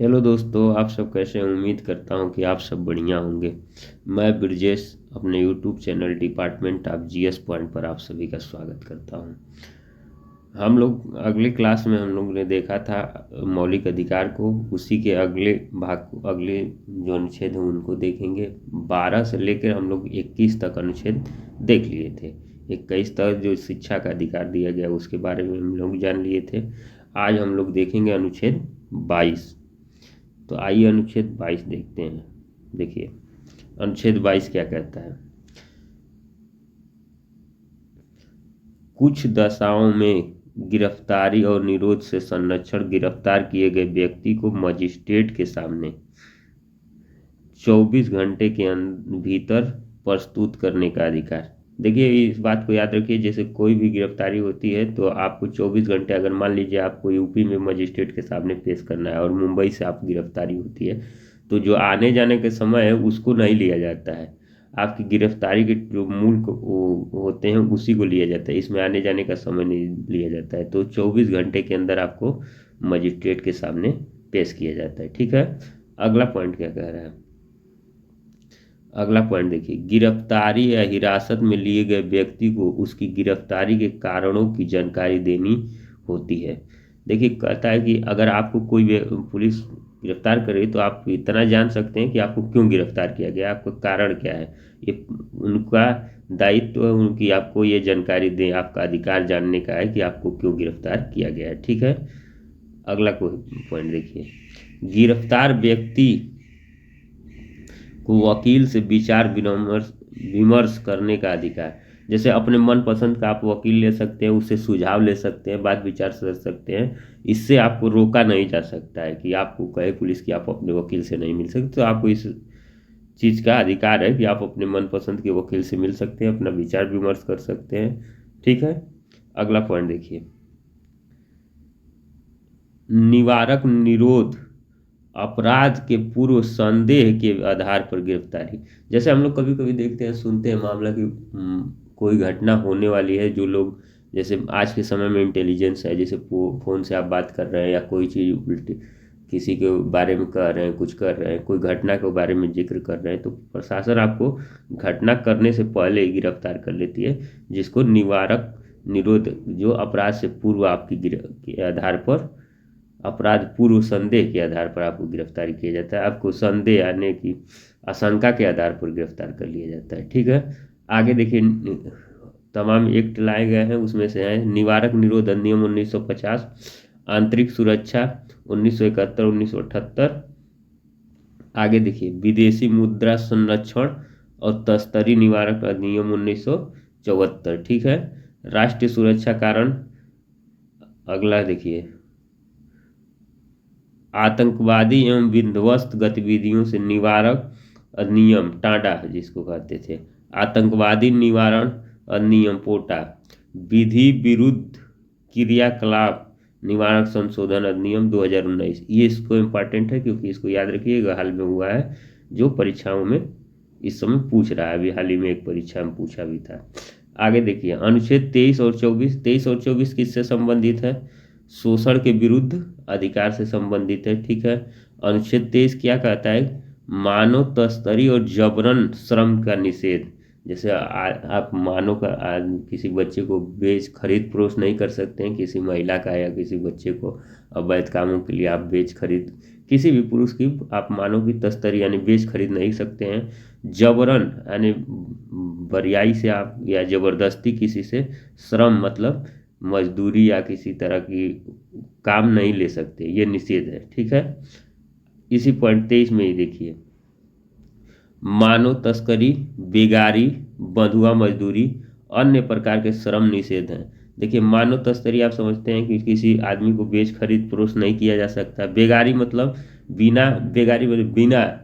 Hello दोस्तों, आप सब कैसे हैं? उम्मीद करता हूं कि आप सब बढ़िया होंगे। मैं ब्रजेश अपने YouTube channel department of GS point पर आप सभी का स्वागत करता हूं। हम लोग अगले क्लास में हम लोग ने देखा था मौलिक अधिकार को। उसी के अगले भाग को, अगले जो अनुच्छेद हैं उनको देखेंगे। 12 से लेकर हम लोग 21 तक अनुच्छेद देख लिए थे। 21 तक जो शिक्षा का अधिकार दिया गया उसके बारे में हम लोग जान लिए थे। आज हम लोग देखेंगे अनुच्छेद 22। तो आइए अनुच्छेद 22 देखते हैं। देखिए अनुच्छेद 22 क्या कहता है। कुछ दशाओं में गिरफ्तारी और निरोध से संरक्षण गिरफ्तार किए गए व्यक्ति को मजिस्ट्रेट के सामने 24 घंटे के भीतर प्रस्तुत करने का अधिकार। देखिए इस बात को याद रखिए, जैसे कोई भी गिरफ्तारी होती है तो आपको 24 घंटे, अगर मान लीजिए आपको यूपी में मजिस्ट्रेट के सामने पेश करना है और मुंबई से आप गिरफ्तारी होती है, तो जो आने जाने के समय है उसको नहीं लिया जाता है। आपकी गिरफ्तारी के जो वो होते हैं उसी को लिया जाता है। इसमें आने जाने का समय नहीं लिया जाता है। तो 24 घंटे के अंदर आपको मजिस्ट्रेट के सामने पेश किया जाता है। ठीक है। अगला पॉइंट क्या कह रहा है। अगला पॉइंट देखिए, गिरफ्तारी या हिरासत में लिए गए व्यक्ति को उसकी गिरफ्तारी के कारणों की जानकारी देनी होती है। देखिए कहता है कि अगर आपको कोई पुलिस गिरफ्तार करे तो आप इतना जान सकते हैं कि आपको क्यों गिरफ्तार किया गया, आपका कारण क्या है। ये उनका दायित्व है उनकी आपको ये जानकारी दें। आपका अधिकार जानने का है कि आपको क्यों गिरफ्तार किया गया है। ठीक है। अगला कोई पॉइंट देखिए, गिरफ्तार व्यक्ति को वकील से विचार विमर्श विमर्श करने का अधिकार। जैसे अपने मन पसंद का आप वकील ले सकते हैं, उससे सुझाव ले सकते हैं, बात विचार कर सकते हैं। इससे आपको रोका नहीं जा सकता है कि आपको कहे पुलिस कि आप अपने वकील से नहीं मिल सकते। तो आपको इस चीज़ का अधिकार है कि आप अपने मन पसंद के वकील से मिल सकते हैं, अपना विचार विमर्श कर सकते हैं। ठीक है। अगला पॉइंट देखिए, निवारक निरोध अपराध के पूर्व संदेह के आधार पर गिरफ्तारी। जैसे हम लोग कभी कभी देखते हैं, सुनते हैं मामला कि कोई घटना होने वाली है। जो लोग, जैसे आज के समय में इंटेलिजेंस है, जैसे फोन से आप बात कर रहे हैं या कोई चीज़ उल्टी किसी के बारे में कह रहे हैं, कुछ कर रहे हैं, कोई घटना के बारे में जिक्र कर रहे हैं, तो प्रशासन आपको घटना करने से पहले ही गिरफ्तार कर लेती है, जिसको निवारक निरोध, जो अपराध से पूर्व आपकी के आधार पर, अपराध पूर्व संदेह के आधार पर आपको गिरफ्तारी किया जाता है। आपको संदेह आने की आशंका के आधार पर गिरफ्तार कर लिया जाता है। ठीक है। आगे देखिए, तमाम एक्ट लाए गए हैं, उसमें से है निवारक निरोध अधिनियम 1950, आंतरिक सुरक्षा 1971 1978। आगे देखिए, विदेशी मुद्रा संरक्षण और तस्करी निवारक अधिनियम 1974। ठीक है। राष्ट्रीय सुरक्षा कारण। अगला देखिए, आतंकवादी एवं विध्वंसक गतिविधियों से निवारक अधिनियम टाडा, जिसको कहते थे आतंकवादी निवारण अधिनियम पोटा, विधि विरुद्ध क्रियाकलाप निवारक संशोधन अधिनियम 2019। ये इसको इम्पोर्टेंट है क्योंकि इसको याद रखिएगा, हाल में हुआ है, जो परीक्षाओं में इस समय पूछ रहा है। अभी हाल ही में एक परीक्षा में पूछा भी था। आगे देखिए, अनुच्छेद 23 और 24। 23 और 24 किससे संबंधित है? शोषण के विरुद्ध अधिकार से संबंधित है। ठीक है। अनुच्छेद 23 क्या कहता है? मानव तस्करी और जबरन श्रम का निषेध। जैसे आप मानव का किसी बच्चे को बेच खरीद फरोख्त नहीं कर सकते हैं, किसी महिला का या किसी बच्चे को अवैध कामों के लिए आप बेच खरीद, किसी भी पुरुष की आप मानव की तस्करी यानी बेच खरीद नहीं सकते हैं। जबरन यानी बरियाई से आप या जबरदस्ती किसी से श्रम मतलब मजदूरी या किसी तरह की काम नहीं ले सकते, ये निषेध है। ठीक है। इसी पॉइंट 23 में ही देखिए, मानव तस्करी, बेगारी, बंधुआ मजदूरी, अन्य प्रकार के श्रम निषेध हैं। देखिए मानव तस्करी आप समझते हैं कि किसी आदमी को बेच खरीद फरोख्त नहीं किया जा सकता। बेगारी मतलब बिना, बेगारी मतलब बिना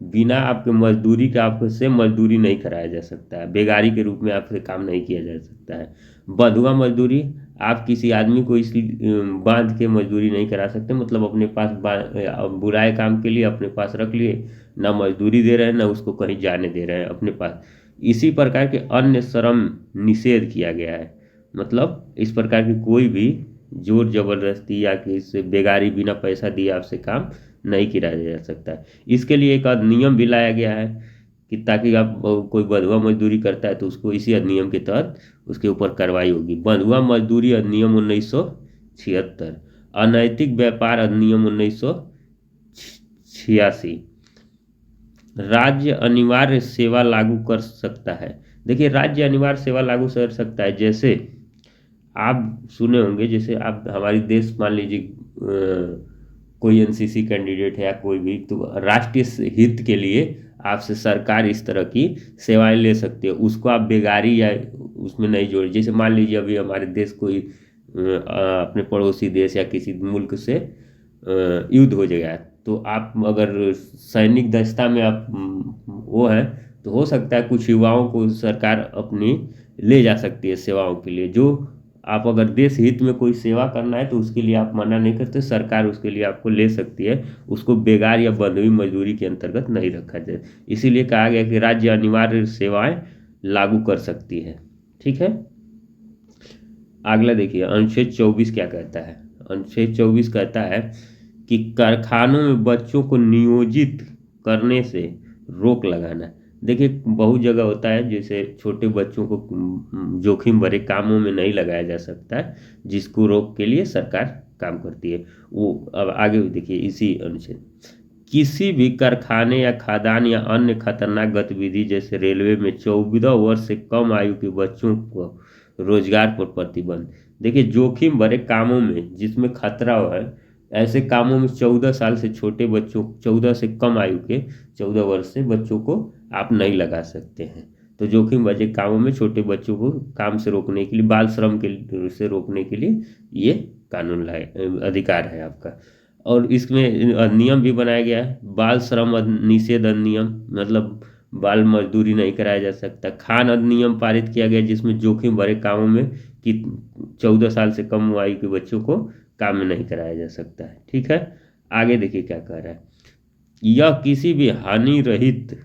बिना आपके मजदूरी का आपसे मजदूरी नहीं कराया जा सकता है, बेगारी के रूप में आपसे काम नहीं किया जा सकता है। बंधुआ मजदूरी, आप किसी आदमी को इस बांध के मजदूरी नहीं करा सकते, मतलब अपने पास बुराए काम के लिए अपने पास रख लिए, ना मजदूरी दे रहे हैं ना उसको कहीं जाने दे रहे हैं अपने पास। इसी प्रकार के अन्य श्रम निषेध किया गया है, मतलब इस प्रकार की कोई भी जोर जबरदस्ती या किसी बेगारी बिना पैसा दिए आपसे काम नहीं किया जा सकता है। इसके लिए एक अधिनियम भी लाया गया है कि ताकि आप कोई बंधुआ मजदूरी करता है तो उसको इसी अधिनियम के तहत उसके ऊपर कार्रवाई होगी। बंधुआ मजदूरी अधिनियम 1976, अनैतिक व्यापार अधिनियम 1986, राज्य अनिवार्य सेवा लागू कर सकता है। देखिए राज्य अनिवार्य सेवा लागू कर सकता है, जैसे आप सुने होंगे, जैसे आप हमारी देश मान लीजिए कोई एनसीसी कैंडिडेट है या कोई भी, तो राष्ट्रीय हित के लिए आपसे सरकार इस तरह की सेवाएं ले सकती है, उसको आप बेगारी या उसमें नहीं जोड़े। जैसे मान लीजिए अभी हमारे देश कोई अपने पड़ोसी देश या किसी मुल्क से युद्ध हो जाएगा, तो आप अगर सैनिक दस्ता में आप वो है, तो हो सकता है कुछ युवाओं को सरकार अपनी ले जा सकती है सेवाओं के लिए। जो आप अगर देश हित में कोई सेवा करना है तो उसके लिए आप मना नहीं करते, सरकार उसके लिए आपको ले सकती है, उसको बेगार या बंधुई मजदूरी के अंतर्गत नहीं रखा जाए। इसीलिए कहा गया कि राज्य अनिवार्य सेवाएं लागू कर सकती है। ठीक है, अगला देखिए अनुच्छेद 24 क्या कहता है। अनुच्छेद 24 कहता है कि कारखानों में बच्चों को नियोजित करने से रोक लगाना। देखिए बहुत जगह होता है जैसे छोटे बच्चों को जोखिम भरे कामों में नहीं लगाया जा सकता है, जिसको रोक के लिए सरकार काम करती है। वो अब आगे देखिए इसी अनुच्छेद, किसी भी कारखाने या खदान या अन्य खतरनाक गतिविधि जैसे रेलवे में 14 वर्ष से कम आयु के बच्चों को रोजगार पर प्रतिबंध। देखिए जोखिम भरे कामों में जिसमें खतरा है, ऐसे कामों में 14 साल से छोटे बच्चों, 14 से कम आयु के 14 वर्ष से बच्चों को आप नहीं लगा सकते हैं। तो जोखिम भरे कामों में छोटे बच्चों को काम से रोकने के लिए, बाल श्रम के से रोकने के लिए ये कानून लाए, अधिकार है आपका। और इसमें नियम भी बनाया गया है, बाल श्रम निषेध अधिनियम, मतलब बाल मजदूरी नहीं कराया जा सकता। खान अधिनियम पारित किया गया जिसमें जोखिम भरे कामों में कि 14 साल से कम आयु के बच्चों को काम में नहीं कराया जा सकता है। ठीक है, आगे देखिए क्या कह रहा है, यह किसी भी हानि रहित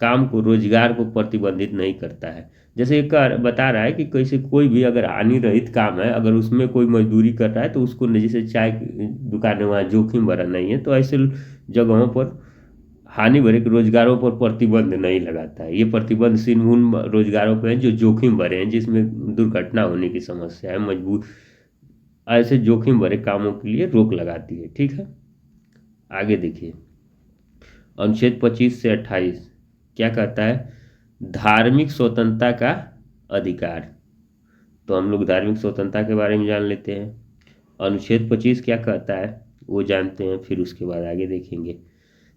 काम को, रोजगार को प्रतिबंधित नहीं करता है। जैसे एक बता रहा है कि कैसे कोई भी अगर हानि रहित काम है, अगर उसमें कोई मजदूरी कर रहा है तो उसको, जैसे चाय की दुकान है वहाँ जोखिम भरा नहीं है, तो ऐसे जगहों पर हानि भरे रोजगारों पर प्रतिबंध नहीं लगाता है। ये प्रतिबंध सिर्फ उन रोजगारों पर है जो जोखिम भरे हैं, जिसमें दुर्घटना होने की समस्या है, मजबूत, ऐसे जोखिम भरे कामों के लिए रोक लगाती है। ठीक है, आगे देखिए अनुच्छेद 25 से 28 क्या कहता है, धार्मिक स्वतंत्रता का अधिकार। तो हम लोग धार्मिक स्वतंत्रता के बारे में जान लेते हैं। अनुच्छेद 25 क्या कहता है वो जानते हैं, फिर उसके बाद आगे देखेंगे।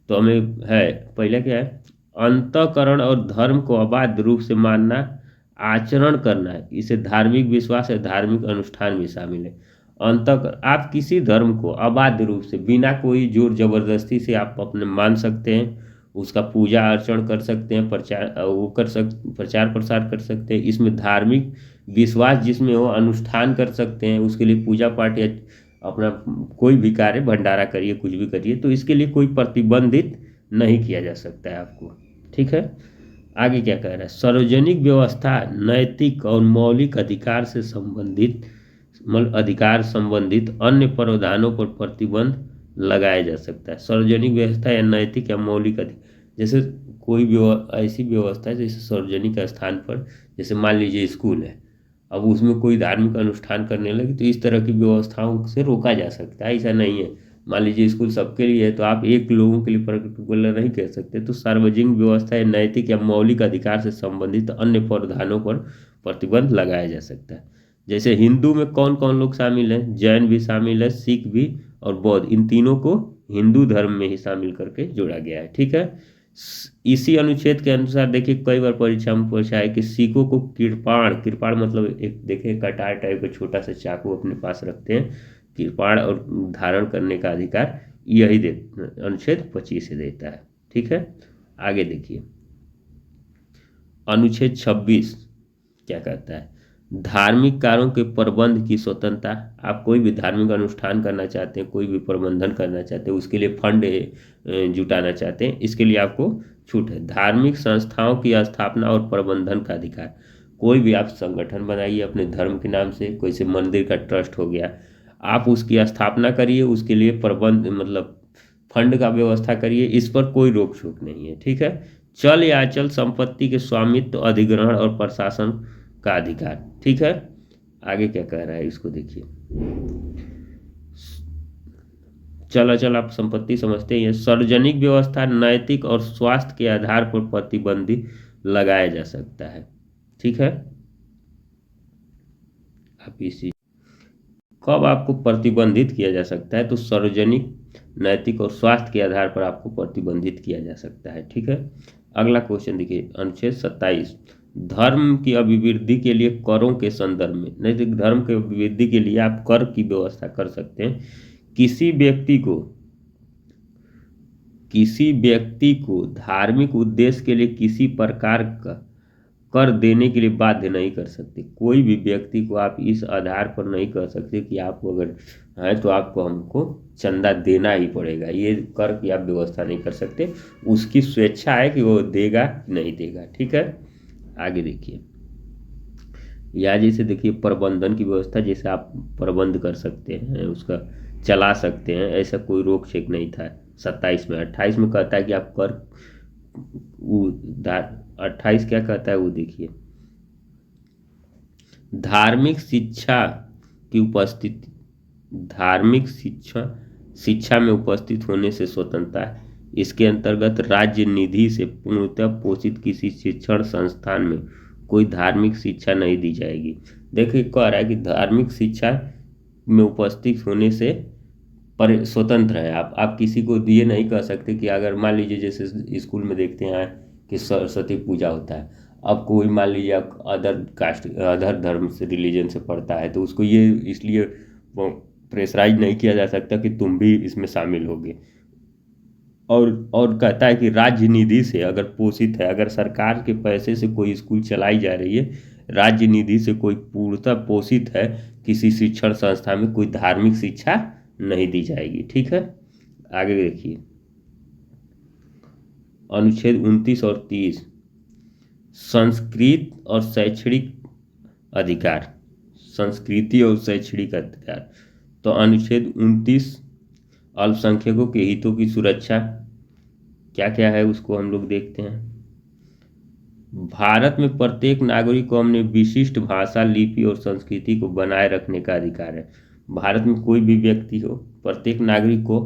तो हमें है, पहले क्या है, अंतःकरण और धर्म को अबाध रूप से मानना, आचरण करना है, इसे धार्मिक विश्वास या धार्मिक अनुष्ठान भी शामिल है। अंतःकरण, आप किसी धर्म को अबाध रूप से बिना कोई जोर जबरदस्ती से आप अपने मान सकते हैं, उसका पूजा अर्चन कर सकते हैं, प्रचार प्रसार कर सकते हैं। इसमें धार्मिक विश्वास जिसमें हो, अनुष्ठान कर सकते हैं, उसके लिए पूजा पाठ या अपना कोई भी कार्य, भंडारा करिए, कुछ भी करिए, तो इसके लिए कोई प्रतिबंधित नहीं किया जा सकता है आपको। ठीक है, आगे क्या कह रहा है, सार्वजनिक व्यवस्था, नैतिक और मौलिक अधिकार से संबंधित, अधिकार संबंधित अन्य प्रावधानों पर प्रतिबंध लगाया जा सकता है। सार्वजनिक व्यवस्था या नैतिक या मौलिक अधिकार, जैसे कोई भी ऐसी व्यवस्था है जैसे सार्वजनिक स्थान पर, जैसे मान लीजिए स्कूल है, अब उसमें कोई धार्मिक अनुष्ठान करने लगे तो इस तरह की व्यवस्थाओं से रोका जा सकता है। ऐसा नहीं है, मान लीजिए स्कूल सबके लिए है तो आप एक लोगों के लिए पर्टिकुलर नहीं कह सकते। तो सार्वजनिक व्यवस्था या नैतिक या मौलिक अधिकार से संबंधित अन्य प्रावधानों पर प्रतिबंध लगाया जा सकता है। जैसे हिंदू में कौन कौन लोग शामिल हैं, जैन भी शामिल है, सिख भी और बौद्ध, इन तीनों को हिंदू धर्म में ही शामिल करके जोड़ा गया है। ठीक है, इसी अनुच्छेद के अनुसार देखिए कई बार परीक्षा में पूछा है कि सिखों को कृपाण, कृपाण मतलब एक देखिए कटार टाइप का छोटा सा चाकू अपने पास रखते हैं, कृपाण और धारण करने का अधिकार यही अनुच्छेद 25 से देता है। ठीक है, आगे देखिए अनुच्छेद 26 क्या कहता है, धार्मिक कार्यों के प्रबंध की स्वतंत्रता। आप कोई भी धार्मिक अनुष्ठान करना चाहते हैं, कोई भी प्रबंधन करना चाहते हैं, उसके लिए फंड जुटाना चाहते हैं, इसके लिए आपको छूट है। धार्मिक संस्थाओं की स्थापना और प्रबंधन का अधिकार, कोई भी आप संगठन बनाइए अपने धर्म के नाम से, कोई से मंदिर का ट्रस्ट हो गया, आप उसकी स्थापना करिए, उसके लिए प्रबंध मतलब फंड का व्यवस्था करिए, इस पर कोई रोक टोक नहीं है। ठीक है। चल या अचल संपत्ति के स्वामित्व, अधिग्रहण और प्रशासन का अधिकार। ठीक है। आगे क्या कह रहा है इसको देखिए। चल अचल आप संपत्ति समझते ही हैं। सार्वजनिक व्यवस्था, नैतिक और स्वास्थ्य के आधार पर प्रतिबंधित लगाया जा सकता है। ठीक है। आप इसी कब आपको प्रतिबंधित किया जा सकता है, तो सार्वजनिक, नैतिक और स्वास्थ्य के आधार पर आपको प्रतिबंधित किया जा सकता है। ठीक है। अगला क्वेश्चन देखिए, अनुच्छेद 27, धर्म की अभिवृद्धि के लिए करों के संदर्भ में, नैतिक धर्म के अभिवृद्धि के लिए आप कर की व्यवस्था कर सकते हैं। किसी व्यक्ति को धार्मिक उद्देश्य के लिए किसी प्रकार का कर देने के लिए बाध्य नहीं कर सकते। कोई भी व्यक्ति को आप इस आधार पर नहीं कर सकते कि आप अगर हैं तो आपको हमको चंदा देना ही पड़ेगा, ये कर की आप व्यवस्था नहीं कर सकते। उसकी स्वेच्छा है कि वो देगा कि नहीं देगा। ठीक है। आगे देखिए, या जैसे देखिए प्रबंधन की व्यवस्था, जैसे आप प्रबंध कर सकते हैं, उसका चला सकते हैं, ऐसा कोई रोक छेक नहीं था 27 में। 28 में कहता है कि आप कर, वो 28 क्या कहता है वो देखिए, धार्मिक शिक्षा की उपस्थिति, धार्मिक शिक्षा में उपस्थित होने से स्वतंत्रता है। इसके अंतर्गत राज्य निधि से पूर्णतः पोषित किसी शिक्षण संस्थान में कोई धार्मिक शिक्षा नहीं दी जाएगी। देखिए कह रहा है कि धार्मिक शिक्षा में उपस्थित होने से पर स्वतंत्र है। आप किसी को ये नहीं कह सकते कि अगर मान लीजिए जैसे स्कूल में देखते हैं कि सरस्वती पूजा होता है, अब कोई मान लीजिए अदर कास्ट, अदर धर्म से, रिलीजन से पढ़ता है, तो उसको ये इसलिए प्रेशराइज नहीं किया जा सकता कि तुम भी इसमें शामिल होगे। और कहता है कि राज्य निधि से अगर पोषित है, अगर सरकार के पैसे से कोई स्कूल चलाई जा रही है, राज्य निधि से कोई पूर्णतः पोषित है, किसी शिक्षण संस्था में कोई धार्मिक शिक्षा नहीं दी जाएगी। ठीक है। आगे देखिए, अनुच्छेद 29 और 30, संस्कृत और शैक्षणिक अधिकार, संस्कृति और शैक्षणिक अधिकार। तो अनुच्छेद 29, अल्पसंख्यकों के हितों की सुरक्षा, क्या क्या है उसको हम लोग देखते हैं। भारत में प्रत्येक नागरिक को अपने विशिष्ट भाषा, लिपि और संस्कृति को बनाए रखने का अधिकार है। भारत में कोई भी व्यक्ति हो, प्रत्येक नागरिक को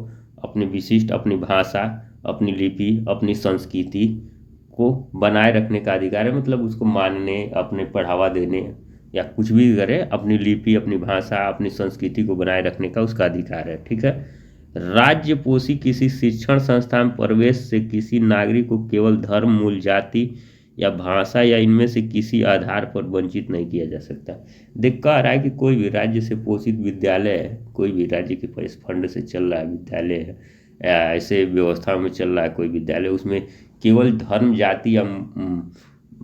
अपनी विशिष्ट, अपनी भाषा, अपनी लिपि, अपनी संस्कृति को बनाए रखने का अधिकार है। मतलब उसको मानने, अपने बढ़ावा देने या कुछ भी करे, अपनी लिपि, अपनी भाषा, अपनी संस्कृति को बनाए रखने का उसका अधिकार है। ठीक है। राज्य पोषी किसी शिक्षण संस्था में प्रवेश से किसी नागरिक को केवल धर्म, मूल जाति या भाषा या इनमें से किसी आधार पर वंचित नहीं किया जा सकता। देख कह रहा है कि कोई भी राज्य से पोषित विद्यालय है, कोई भी राज्य के पैसे फंड से चल रहा है विद्यालय है, या ऐसे व्यवस्था में चल रहा है कोई विद्यालय, उसमें केवल धर्म, जाति या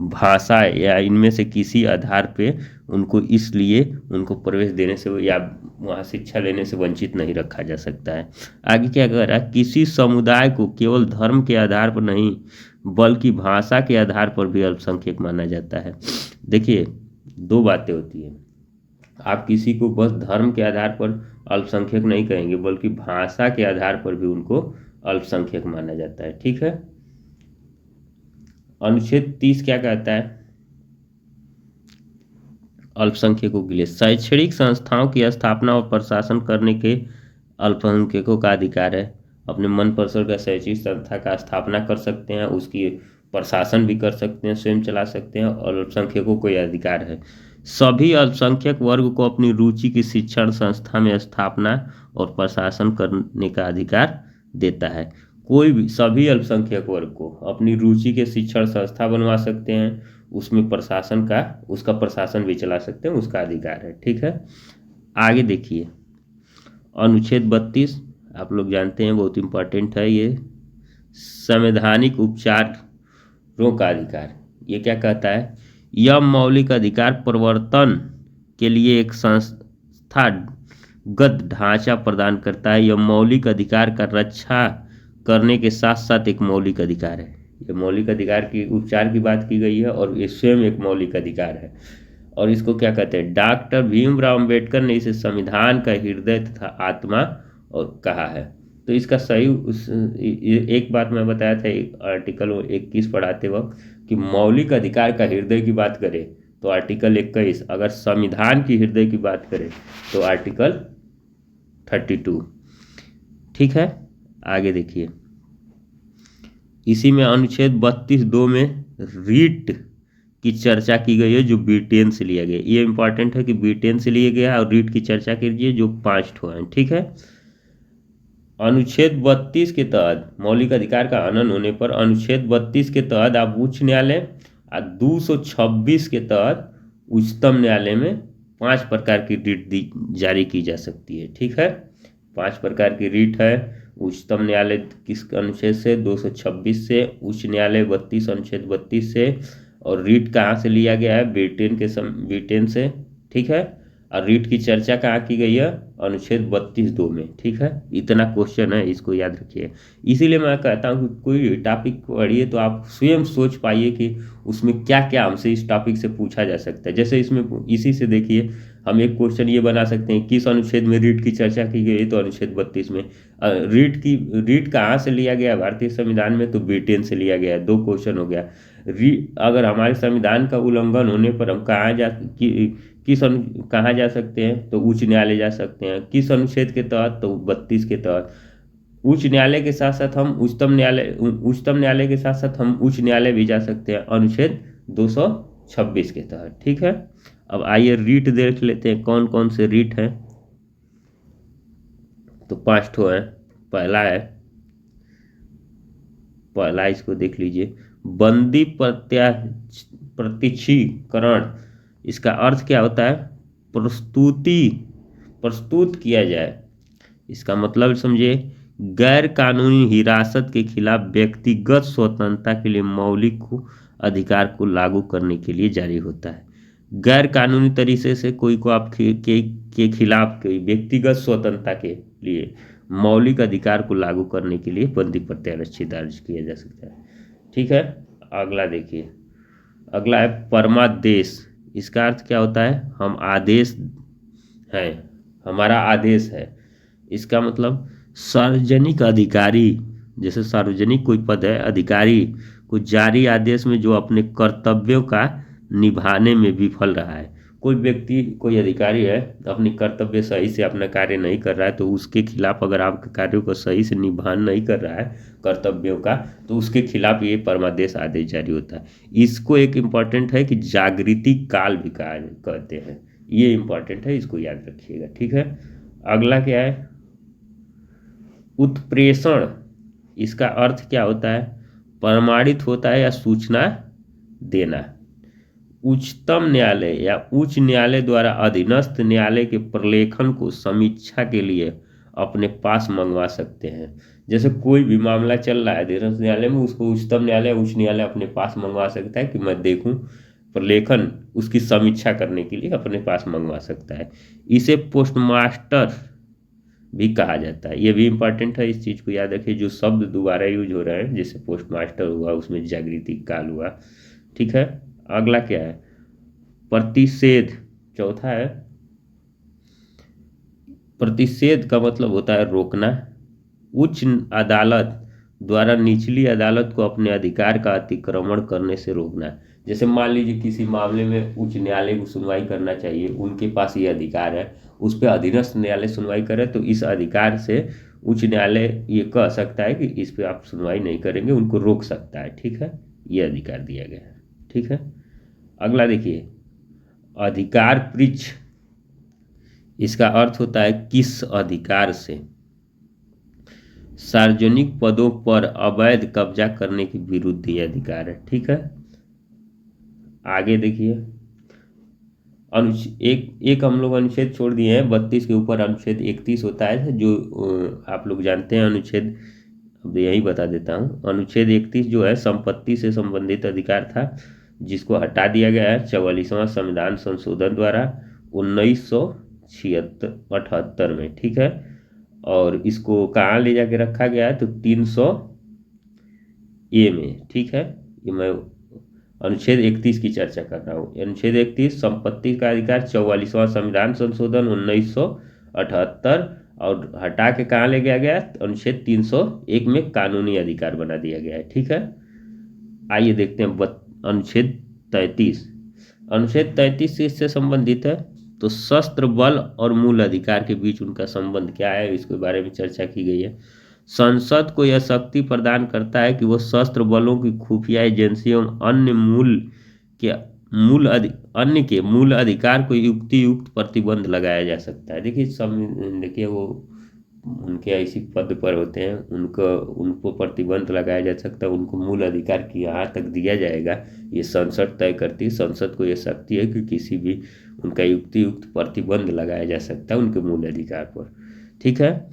भाषा या इनमें से किसी आधार पे उनको, इसलिए उनको प्रवेश देने से या वहाँ शिक्षा लेने से वंचित नहीं रखा जा सकता है। आगे क्या कह रहा है, किसी समुदाय को केवल धर्म के आधार पर नहीं बल्कि भाषा के आधार पर भी अल्पसंख्यक माना जाता है। देखिए दो बातें होती हैं, आप किसी को बस धर्म के आधार पर अल्पसंख्यक नहीं कहेंगे, बल्कि भाषा के आधार पर भी उनको अल्पसंख्यक माना जाता है। ठीक है। अनुच्छेद 30 क्या कहता है, अल्पसंख्यकों के लिए शैक्षणिक संस्थाओं की स्थापना और प्रशासन करने के अल्पसंख्यकों का अधिकार है। अपने मन पसंद का शैक्षिक संस्था का स्थापना कर सकते हैं, उसकी प्रशासन भी कर सकते हैं, स्वयं चला सकते हैं, और अल्पसंख्यकों को यह अधिकार है। सभी अल्पसंख्यक वर्ग को अपनी रुचि की शिक्षण संस्था में स्थापना और प्रशासन करने का अधिकार देता है। कोई भी, सभी अल्पसंख्यक वर्ग को अपनी रुचि के शिक्षण संस्था बनवा सकते हैं, उसमें प्रशासन का, उसका प्रशासन भी चला सकते हैं, उसका अधिकार है। ठीक है। आगे देखिए, अनुच्छेद 32 आप लोग जानते हैं, बहुत इंपॉर्टेंट है ये, संवैधानिक उपचारों का अधिकार। ये क्या कहता है, यह मौलिक अधिकार प्रवर्तन के लिए एक संस्थागत ढांचा प्रदान करता है। यह मौलिक अधिकार का रक्षा करने के साथ साथ एक मौलिक अधिकार है। ये मौलिक अधिकार की, उपचार की बात की गई है, और ये स्वयं एक मौलिक अधिकार है। और इसको क्या कहते हैं, डॉक्टर भीमराव अंबेडकर ने इसे संविधान का हृदय तथा आत्मा और कहा है। तो इसका सही एक बात मैं बताया था एक आर्टिकल 21 पढ़ाते वक्त कि मौलिक अधिकार का हृदय की बात करें तो आर्टिकल 21, अगर संविधान की हृदय की बात करें तो आर्टिकल 32। ठीक है, आगे देखिए। इसी में अनुच्छेद 32(2) में रीट की चर्चा की गई है जो ब्रिटेन से लिया गया। ये इंपॉर्टेंट है कि ब्रिटेन से लिया गया और रीट की चर्चा कीजिए जो 5 ठो हैं। ठीक है, अनुच्छेद 32 के तहत मौलिक अधिकार का हनन होने पर अनुच्छेद 32 के तहत आप उच्च न्यायालय और 226 के तहत उच्चतम न्यायालय में 5 प्रकार की रीट जारी की जा सकती है। ठीक है, 5 प्रकार की रीट है। उच्चतम न्यायालय किस अनुच्छेद से? 226 से। उच्च न्यायालय 32 अनुच्छेद 32 से। और रीट कहाँ से लिया गया है? ब्रिटेन से। ठीक है, और रीट की चर्चा कहाँ की गई है? अनुच्छेद 32(2) में। ठीक है, इतना क्वेश्चन है, इसको याद रखिए। इसीलिए मैं कहता हूँ कि कोई टॉपिक पढ़िए तो आप स्वयं सोच पाइए कि उसमें क्या क्या हमसे इस टॉपिक से पूछा जा सकता है। जैसे इसमें इसी से देखिए हम एक क्वेश्चन ये बना सकते हैं, किस अनुच्छेद में रीट की चर्चा की गई? तो अनुच्छेद 32 में। रीट कहाँ से लिया गया भारतीय संविधान में? तो ब्रिटेन से लिया गया है। 2 क्वेश्चन हो गया। अगर हमारे संविधान का उल्लंघन होने पर हम कहाँ जा सकते हैं? तो उच्च न्यायालय जा सकते हैं। किस अनुच्छेद के तहत? तो 32 के तहत। उच्च न्यायालय के साथ साथ हम उच्चतम न्यायालय के साथ साथ हम उच्च न्यायालय भी जा सकते हैं अनुच्छेद 226 के तहत। ठीक है, अब आइए रीट देख लेते हैं कौन कौन से रीट हैं। तो 5 ठो है। पहला इसको देख लीजिए, बंदी प्रत्यक्षीकरण। इसका अर्थ क्या होता है? प्रस्तुत किया जाए। इसका मतलब समझिए, गैर कानूनी हिरासत के खिलाफ व्यक्तिगत स्वतंत्रता के लिए मौलिक अधिकार को लागू करने के लिए जारी होता है। गैर कानूनी तरीके से कोई को आप के खिलाफ कोई व्यक्तिगत स्वतंत्रता के लिए मौलिक अधिकार को लागू करने के लिए बंदी प्रत्यारक्षी दर्ज किया जा सकता है। ठीक है, अगला देखिए। अगला है परमादेश। इसका अर्थ क्या होता है? हम आदेश हैं, हमारा आदेश है। इसका मतलब सार्वजनिक अधिकारी, जैसे सार्वजनिक कोई पद है, अधिकारी को जारी आदेश में जो अपने कर्तव्यों का निभाने में विफल रहा है। कोई व्यक्ति, कोई अधिकारी है, अपनी कर्तव्य सही से अपना कार्य नहीं कर रहा है, तो उसके खिलाफ अगर आपके कार्यों को सही से निभान नहीं कर रहा है कर्तव्यों का, तो उसके खिलाफ ये परमादेश आदेश जारी होता है। इसको एक इम्पॉर्टेंट है कि जागृति काल भी कहते हैं। ये इम्पॉर्टेंट है, इसको याद रखिएगा। ठीक है, अगला क्या है? उत्प्रेषण। इसका अर्थ क्या होता है? प्रमाणित होता है या सूचना देना। उच्चतम न्यायालय या उच्च न्यायालय द्वारा अधीनस्थ न्यायालय के प्रलेखन को समीक्षा के लिए अपने पास मंगवा सकते हैं। जैसे कोई भी मामला चल रहा है अधीनस्थ न्यायालय में, उसको उच्चतम न्यायालय उच्च न्यायालय अपने पास मंगवा सकता है कि मैं देखूं, प्रलेखन उसकी समीक्षा करने के लिए अपने पास मंगवा सकता है। इसे पोस्टमास्टर भी कहा जाता है। ये भी इंपॉर्टेंट है, इस चीज़ को याद रखिए। जो शब्द दोबारा यूज हो रहे हैं, जैसे पोस्टमास्टर हुआ, उसमें जागृति काल हुआ। ठीक है, अगला क्या है? प्रतिषेध। चौथा है, प्रतिषेध का मतलब होता है रोकना। उच्च अदालत द्वारा निचली अदालत को अपने अधिकार का अतिक्रमण करने से रोकना। जैसे मान लीजिए किसी मामले में उच्च न्यायालय को सुनवाई करना चाहिए, उनके पास ये अधिकार है, उस पर अधीनस्थ न्यायालय सुनवाई करे, तो इस अधिकार से उच्च न्यायालय ये कह सकता है कि इस पे आप सुनवाई नहीं करेंगे, उनको रोक सकता है। ठीक है, ये अधिकार दिया गया है। ठीक है, अगला देखिए, अधिकार पृच्छ। इसका अर्थ होता है किस अधिकार से? सार्वजनिक पदों पर अवैध कब्जा करने के विरुद्ध ये अधिकार है। ठीक है, आगे देखिए। एक हम लोग अनुच्छेद छोड़ दिए हैं, 32 के ऊपर अनुच्छेद 31 होता है, जो आप लोग जानते हैं अनुच्छेद। अब यही बता देता हूँ। अनुच्छेद 31 जो है संपत्ति से संबंधित अधिकार था, जिसको हटा दिया गया है 44वां संविधान संशोधन द्वारा 1978 में। ठीक है, और इसको कहाँ ले जाके रखा गया है? तो 300A में। ठीक है, ये मैं अनुच्छेद 31 की चर्चा कर रहा हूँ। अनुच्छेद 31 संपत्ति का अधिकार, 44वां संविधान संशोधन 1978 और हटा के कहाँ ले गया गया, अनुच्छेद 301 में कानूनी अधिकार बना दिया गया है। ठीक है, आइए देखते हैं अनुच्छेद 33। अनुच्छेद 33 इससे संबंधित है। तो शस्त्र बल और मूल अधिकार के बीच उनका संबंध क्या है, इसके बारे में चर्चा की गई है। संसद को यह शक्ति प्रदान करता है कि वह शस्त्र बलों की खुफिया एजेंसियों अन्य के अन्य के मूल अधिकार को युक्ति युक्त प्रतिबंध लगाया जा सकता है। देखिए देखिए वो उनके ऐसी पद पर होते हैं, उनको प्रतिबंध लगाया जा सकता है, उनको मूल अधिकार की यहाँ तक दिया जाएगा, ये संसद तय करती है। संसद को यह शक्ति है कि किसी भी उनका युक्ति युक्त प्रतिबंध लगाया जा सकता है उनके मूल अधिकार पर। ठीक है,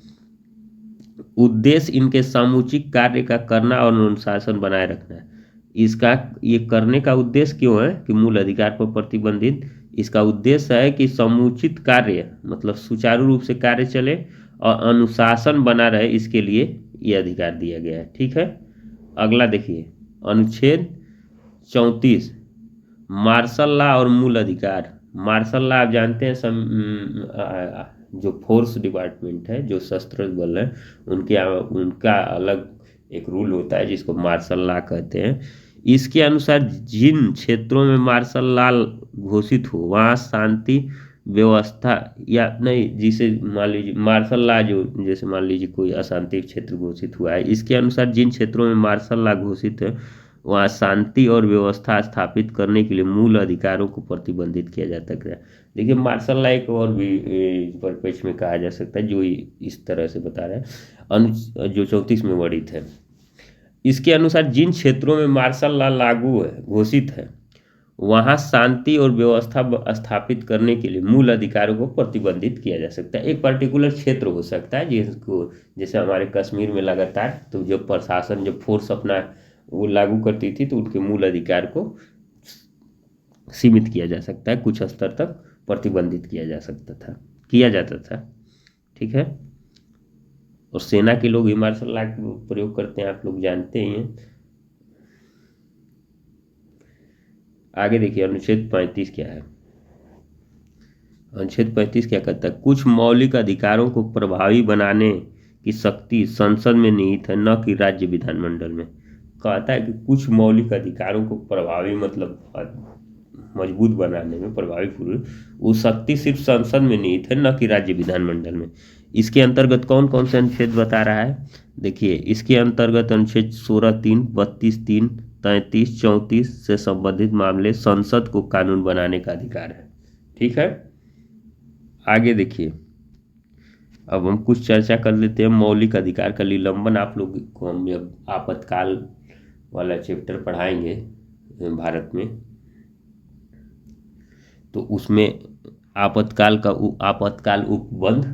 उद्देश्य इनके सामूहिक कार्य का करना और अनुशासन बनाए रखना है। इसका ये करने का उद्देश्य क्यों है कि मूल अधिकार पर प्रतिबंधित, इसका उद्देश्य है कि समुचित कार्य मतलब सुचारू रूप से कार्य चले और अनुशासन बना रहे, इसके लिए ये अधिकार दिया गया है। ठीक है, अगला देखिए अनुच्छेद 34 मार्शल लॉ और मूल अधिकार। मार्शल लॉ आप जानते हैं जो फोर्स डिपार्टमेंट है, जो सशस्त्र बल है, उनका अलग एक रूल होता है जिसको मार्शल लॉ कहते हैं। इसके अनुसार जिन क्षेत्रों में मार्शल लॉ घोषित हो वहाँ शांति व्यवस्था या नहीं, जिसे मान लीजिए मार्शल लॉ जो जैसे मान लीजिए कोई अशांति क्षेत्र घोषित हुआ है, इसके अनुसार जिन क्षेत्रों में मार्शल लॉ घोषित है वहाँ शांति और व्यवस्था स्थापित करने के लिए मूल अधिकारों को प्रतिबंधित किया जाता है। देखिए मार्शल लॉ एक और भी परिप्रेक्ष्य में कहा जा सकता है जो इस तरह से बता रहा है जो 34 में वर्णित है। इसके अनुसार जिन क्षेत्रों में मार्शल लॉ लागू है घोषित है वहाँ शांति और व्यवस्था स्थापित करने के लिए मूल अधिकारों को प्रतिबंधित किया जा सकता है। एक पर्टिकुलर क्षेत्र हो सकता है जिसको, जैसे हमारे कश्मीर में लगातार तो जब प्रशासन जब फोर्स अपना वो लागू करती थी तो उनके मूल अधिकार को सीमित किया जा सकता है, कुछ स्तर तक प्रतिबंधित किया जा सकता था, किया जाता था। ठीक है, और सेना के लोग ही मार्शल लॉ का प्रयोग करते हैं, आप लोग जानते ही हैं। आगे देखिए अनुच्छेद 35 क्या है। अनुच्छेद 35 क्या कहता है, कुछ मौलिक अधिकारों को प्रभावी बनाने की शक्ति संसद में निहित है, न कि राज्य विधानमंडल में। कहता है कि कुछ मौलिक अधिकारों को प्रभावी मतलब मजबूत बनाने में प्रभावी पूर्वक वो शक्ति सिर्फ संसद में निहित है, न कि राज्य विधानमंडल में। इसके अंतर्गत कौन कौन से अनुच्छेद बता रहा है, देखिए इसके अंतर्गत अनुच्छेद 16(3), 32(3), 33, 34 से संबंधित मामले संसद को कानून बनाने का अधिकार है। ठीक है, आगे देखिए अब हम कुछ चर्चा कर लेते हैं मौलिक अधिकार का निलंबन। आप लोग को हम जब आपातकाल वाला चैप्टर पढ़ाएंगे भारत में तो उसमें आपातकाल उपबंध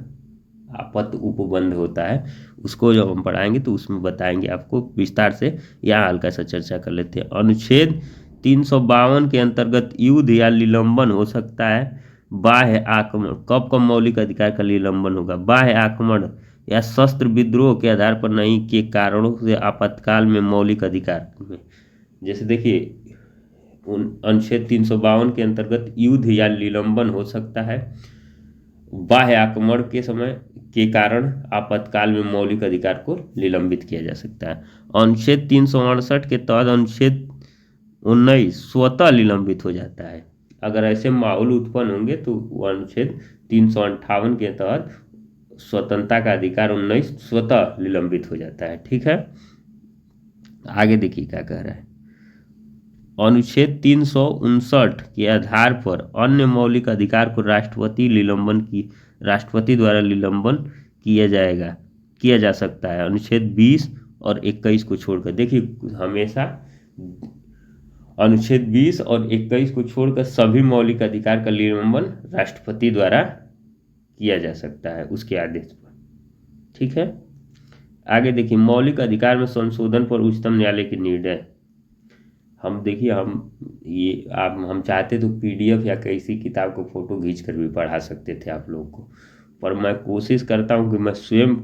होता है, उसको जब हम पढ़ाएंगे तो उसमें बताएंगे आपको विस्तार से। यहाँ हल्का सा चर्चा कर लेते हैं। अनुच्छेद 352 के अंतर्गत युद्ध या निलंबन हो सकता है। बाह्य आक्रमण, कब कब मौलिक अधिकार का निलंबन होगा, बाह्य आक्रमण या शस्त्र विद्रोह के आधार पर नहीं के कारणों से आपातकाल में मौलिक अधिकार में। जैसे देखिए अनुच्छेद 352 के अंतर्गत युद्ध या निलंबन हो सकता है बाह्य आक्रमण के समय के कारण आपातकाल में मौलिक अधिकार को निलंबित किया जा सकता है। अनुच्छेद 368 के तहत अनुच्छेद 19 स्वतः निलंबित हो जाता है। अगर ऐसे माहौल उत्पन्न होंगे तो अनुच्छेद 358 के तहत स्वतंत्रता का अधिकार 19 स्वतः निलंबित हो जाता है। ठीक है, आगे देखिए क्या कह रहा है। अनुच्छेद 359 के आधार पर अन्य मौलिक अधिकार को राष्ट्रपति द्वारा निलंबन किया जा सकता है। अनुच्छेद 20 और 21 को छोड़कर, देखिए हमेशा अनुच्छेद 20 और 21 को छोड़कर सभी मौलिक अधिकार का निलंबन राष्ट्रपति द्वारा किया जा सकता है उसके आदेश पर। ठीक है, आगे देखिए मौलिक अधिकार में संशोधन पर उच्चतम न्यायालय की निर्णय। हम देखिए हम चाहते तो पीडीएफ या किसी किताब को फोटो खींच कर भी पढ़ा सकते थे आप लोगों को, पर मैं कोशिश करता हूं कि मैं स्वयं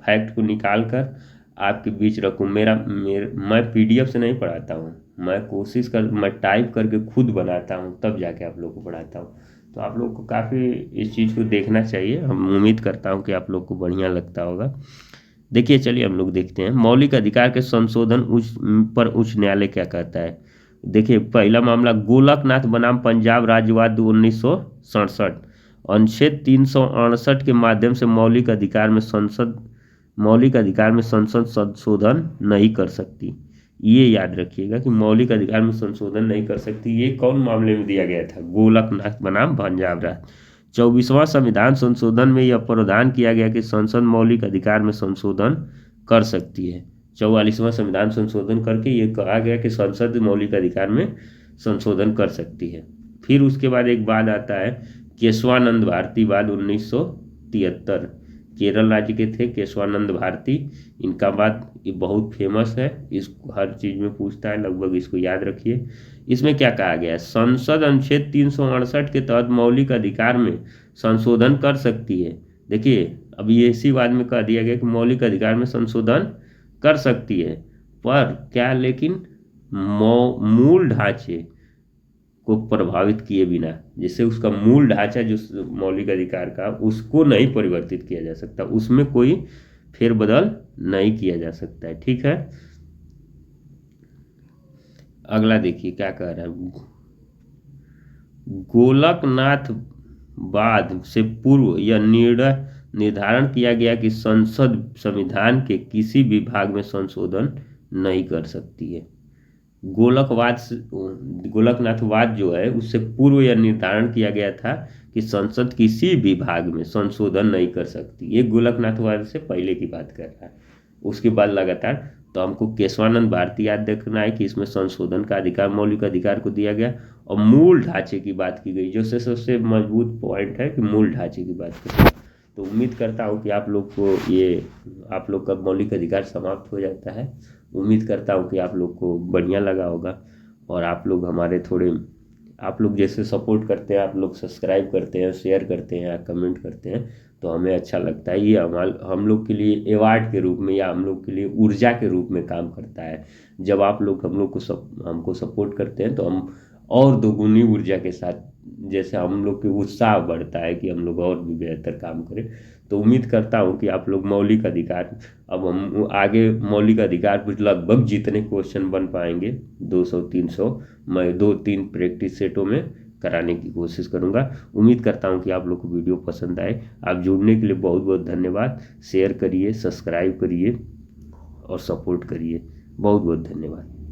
फैक्ट को निकाल कर आपके बीच रखूं। मैं पीडीएफ से नहीं पढ़ाता हूं, मैं टाइप करके खुद बनाता हूं तब जाके आप लोगों को पढ़ाता हूं। तो आप लोग को काफ़ी इस चीज़ को देखना चाहिए। हम उम्मीद करता हूँ कि आप लोग को बढ़िया लगता होगा। देखिए चलिए हम लोग देखते हैं मौलिक अधिकार के संशोधन उच्च न्यायालय क्या कहता है। देखिए पहला मामला गोलकनाथ बनाम पंजाब राज्यवाद 1967। अनुच्छेद 368 के माध्यम से मौलिक अधिकार में संसद संशोधन नहीं कर सकती। ये याद रखिएगा कि मौलिक अधिकार में संशोधन नहीं कर सकती। ये कौन मामले में दिया गया था, गोलकनाथ बनाम पंजाब राज्य। 24वां संविधान संशोधन में यह प्रावधान किया गया कि संसद मौलिक अधिकार में संशोधन कर सकती है। 44वां संविधान संशोधन करके ये कहा गया कि संसद मौलिक अधिकार में संशोधन कर सकती है। फिर उसके बाद एक बाद आता है केशवानंद भारती वाद 1973। केरल राज्य के थे केशवानंद भारती। इनका बात ये बहुत फेमस है, इस हर चीज में पूछता है लगभग, इसको याद रखिए। इसमें क्या कहा गया है, संसद अनुच्छेद 368 के तहत मौलिक अधिकार में संशोधन कर सकती है। देखिए अब ये इसी बात में कह दिया गया कि मौलिक अधिकार में संशोधन कर सकती है, पर क्या, लेकिन मूल ढांचे को प्रभावित किए बिना, जैसे उसका मूल ढांचा जो मौलिक अधिकार का, उसको नहीं परिवर्तित किया जा सकता, उसमें कोई फेरबदल नहीं किया जा सकता है। ठीक है, अगला देखिए क्या कह रहा है। गोलकनाथ वाद से पूर्व यह निर्णय निर्धारण किया गया कि संसद संविधान के किसी भी भाग में संशोधन नहीं कर सकती है। गोलकनाथवाद जो है उससे पूर्व यह निर्धारण किया गया था कि संसद किसी भी भाग में संशोधन नहीं कर सकती। ये गोलकनाथवाद से पहले की बात कर रहा है। उसके बाद लगातार तो हमको केशवानंद भारती याद रखना है कि इसमें संशोधन का अधिकार मौलिक अधिकार को दिया गया, और मूल ढांचे की बात की गई, जो सबसे मजबूत पॉइंट है कि मूल ढांचे की बात की। तो उम्मीद करता हूँ कि आप लोग को आप लोग का मौलिक अधिकार समाप्त हो जाता है। उम्मीद करता हूँ कि आप लोग को बढ़िया लगा होगा, और आप लोग हमारे आप लोग जैसे सपोर्ट करते हैं, आप लोग सब्सक्राइब करते हैं, शेयर करते हैं या कमेंट करते हैं, तो हमें अच्छा लगता है। ये हम लोग के लिए अवार्ड के रूप में या हम लोग के लिए ऊर्जा के रूप में काम करता है। जब आप लोग हम लोग को हमको सपोर्ट करते हैं तो हम और दोगुनी ऊर्जा के साथ, जैसे हम लोग के उत्साह बढ़ता है कि हम लोग और भी बेहतर काम करें। तो उम्मीद करता हूँ कि आप लोग मौलिक अधिकार, अब हम आगे मौलिक अधिकार कुछ लगभग जितने क्वेश्चन बन पाएंगे 200-300, मैं 2-3 प्रैक्टिस सेटों में कराने की कोशिश करूंगा। उम्मीद करता हूं कि आप लोग को वीडियो पसंद आए। आप जुड़ने के लिए बहुत बहुत धन्यवाद। शेयर करिए, सब्सक्राइब करिए और सपोर्ट करिए। बहुत बहुत धन्यवाद।